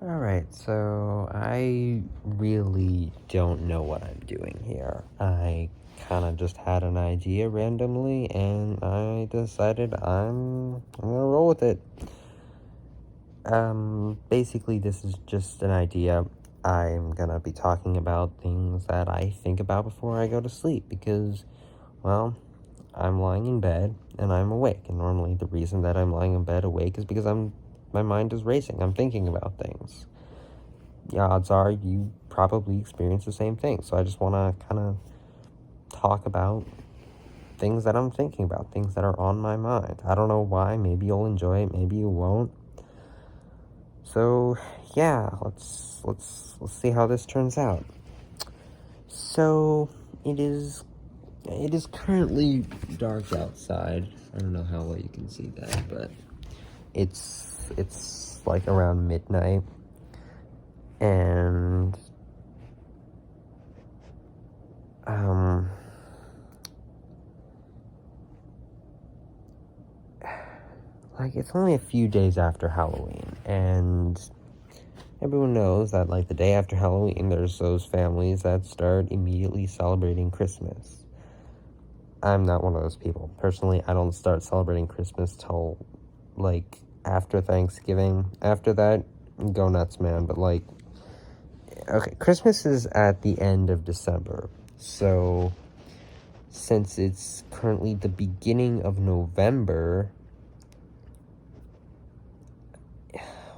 Alright, so I really don't know what I'm doing here. I kind of just had an idea randomly and I decided I'm gonna roll with it. Basically, this is just an idea. I'm gonna be talking about things that I think about before I go to sleep because, well, I'm lying in bed and I'm awake. And normally, the reason that I'm lying in bed awake is because my mind is racing. I'm thinking about things. Yeah, odds are you probably experience the same thing. So I just want to kind of talk about things that I'm thinking about, things that are on my mind. I don't know why. Maybe you'll enjoy it. Maybe you won't. So yeah, let's see how this turns out. So it is currently dark outside. I don't know how well you can see that, but it's like around midnight, and like it's only a few days after Halloween, and everyone knows that like the day after Halloween, there's those families that start immediately celebrating Christmas. I'm not one of those people. Personally, I don't start celebrating Christmas till like after Thanksgiving. After that, go nuts, man. But like, okay, Christmas is at the end of December. So since it's currently the beginning of November,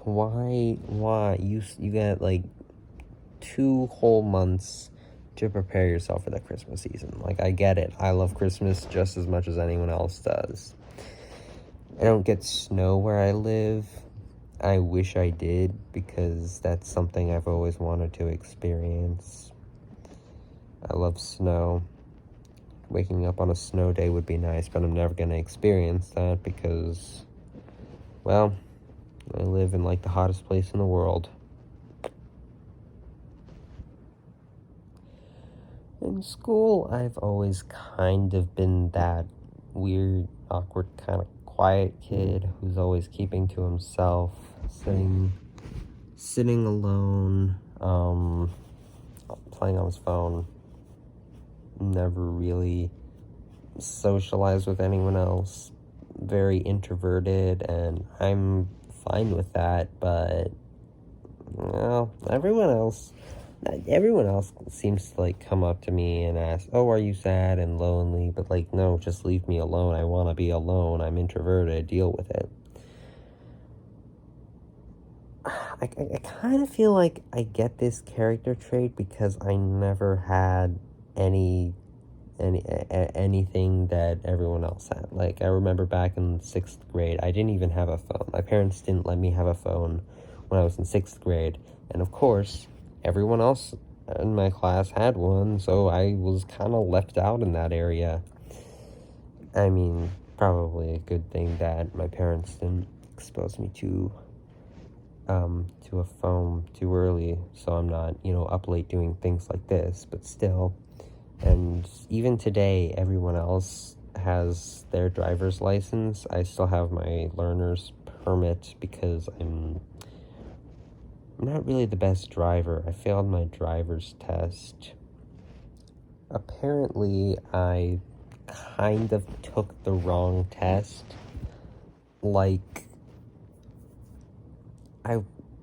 why you got like 2 whole months to prepare yourself for the Christmas season. Like, I get it. I love Christmas just as much as anyone else does. I don't get snow where I live. I wish I did, because that's something I've always wanted to experience. I love snow. Waking up on a snow day would be nice, but I'm never going to experience that because, well, I live in like the hottest place in the world. In school, I've always kind of been that weird, awkward, kind of quiet kid who's always keeping to himself, sitting alone, playing on his phone, never really socialized with anyone else, very introverted, and I'm fine with that, but, well, everyone else seems to like come up to me and ask, "Oh, are you sad and lonely?" But like, no, just leave me alone. I want to be alone. I'm introverted. Deal with it. I kind of feel like I get this character trait because I never had anything that everyone else had. Like, I remember back in 6th grade, I didn't even have a phone. My parents didn't let me have a phone when I was in 6th grade, and of course, everyone else in my class had one, so I was kind of left out in that area. I mean, probably a good thing that my parents didn't expose me to a phone too early, so I'm not, up late doing things like this, but still. And even today, everyone else has their driver's license. I still have my learner's permit because I'm not really the best driver. I failed my driver's test. Apparently, I kind of took the wrong test. Like,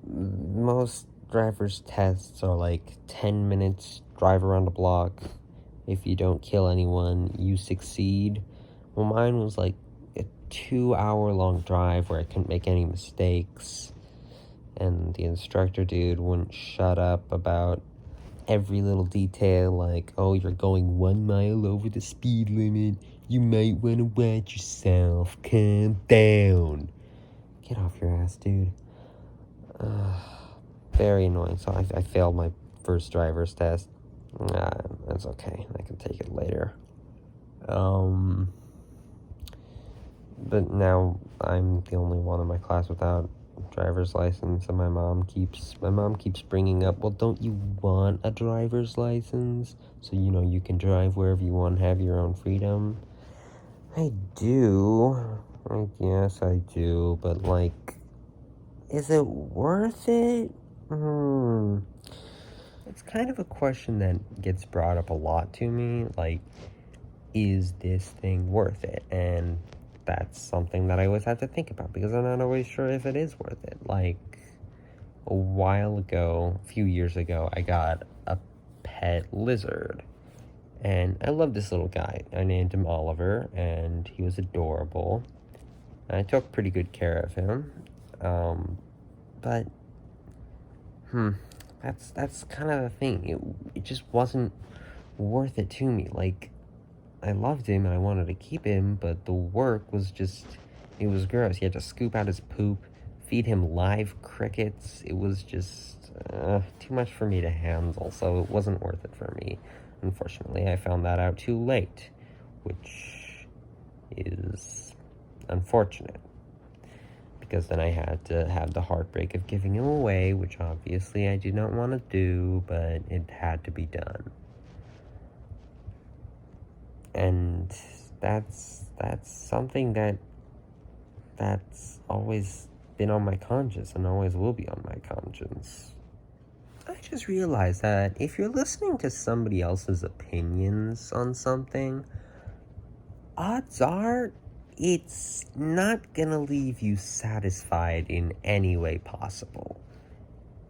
most driver's tests are like 10 minutes, drive around the block. If you don't kill anyone, you succeed. Well, mine was like a 2-hour long drive where I couldn't make any mistakes. And the instructor dude wouldn't shut up about every little detail, like, "Oh, you're going 1 mile over the speed limit. You might want to watch yourself. Calm down." Get off your ass, dude. Very annoying. So I failed my first driver's test. That's okay. I can take it later. But now I'm the only one in my class without driver's license, and my mom keeps bringing up, "Well, don't you want a driver's license so you can drive wherever you want, have your own freedom?" I do. I guess I do, but like, is it worth it? Hmm. It's kind of a question that gets brought up a lot to me. Like, is this thing worth it? And that's something that I always have to think about because I'm not always sure if it is worth it. Like, a while ago, a few years ago, I got a pet lizard. And I love this little guy. I named him Oliver, and he was adorable. And I took pretty good care of him. But, that's kind of the thing. It just wasn't worth it to me. Like, I loved him and I wanted to keep him, but the work was just, it was gross. You had to scoop out his poop, feed him live crickets. It was just too much for me to handle, so it wasn't worth it for me. Unfortunately, I found that out too late, which is unfortunate. Because then I had to have the heartbreak of giving him away, which obviously I did not want to do, but it had to be done. And that's something that's always been on my conscience and always will be on my conscience. I just realized that if you're listening to somebody else's opinions on something, odds are it's not gonna leave you satisfied in any way possible.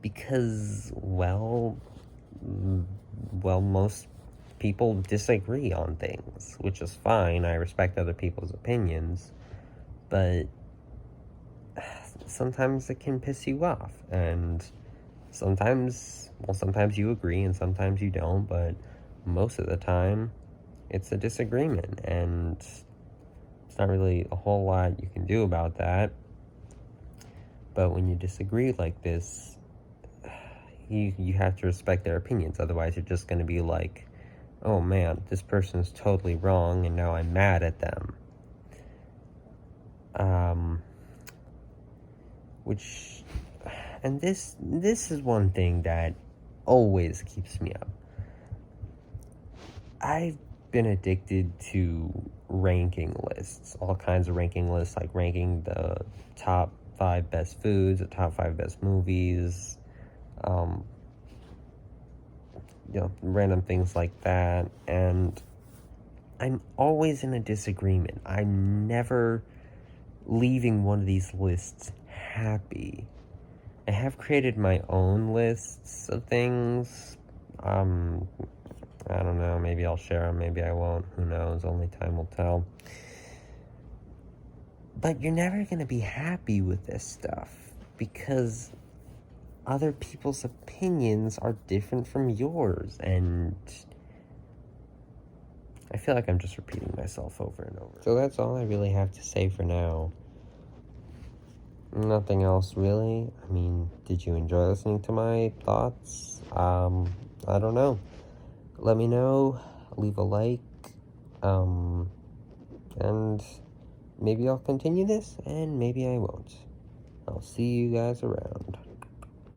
Because, most people disagree on things, which is fine. I respect other people's opinions, but sometimes it can piss you off, and sometimes you agree and sometimes you don't, but most of the time it's a disagreement, and it's not really a whole lot you can do about that. But when you disagree like this, you have to respect their opinions. Otherwise, you're just going to be like, oh man, this person is totally wrong and now I'm mad at them. And this is one thing that always keeps me up. I've been addicted to ranking lists, all kinds of ranking lists, like ranking the top 5 best foods, the top 5 best movies, random things like that. And I'm always in a disagreement. I'm never leaving one of these lists happy. I have created my own lists of things. I don't know, maybe I'll share them, maybe I won't, who knows, only time will tell. But you're never going to be happy with this stuff because other people's opinions are different from yours, and I feel like I'm just repeating myself over and over. So that's all I really have to say for now. Nothing else really. I mean, did you enjoy listening to my thoughts? I don't know. Let me know, leave a like, and maybe I'll continue this, and maybe I won't. I'll see you guys around.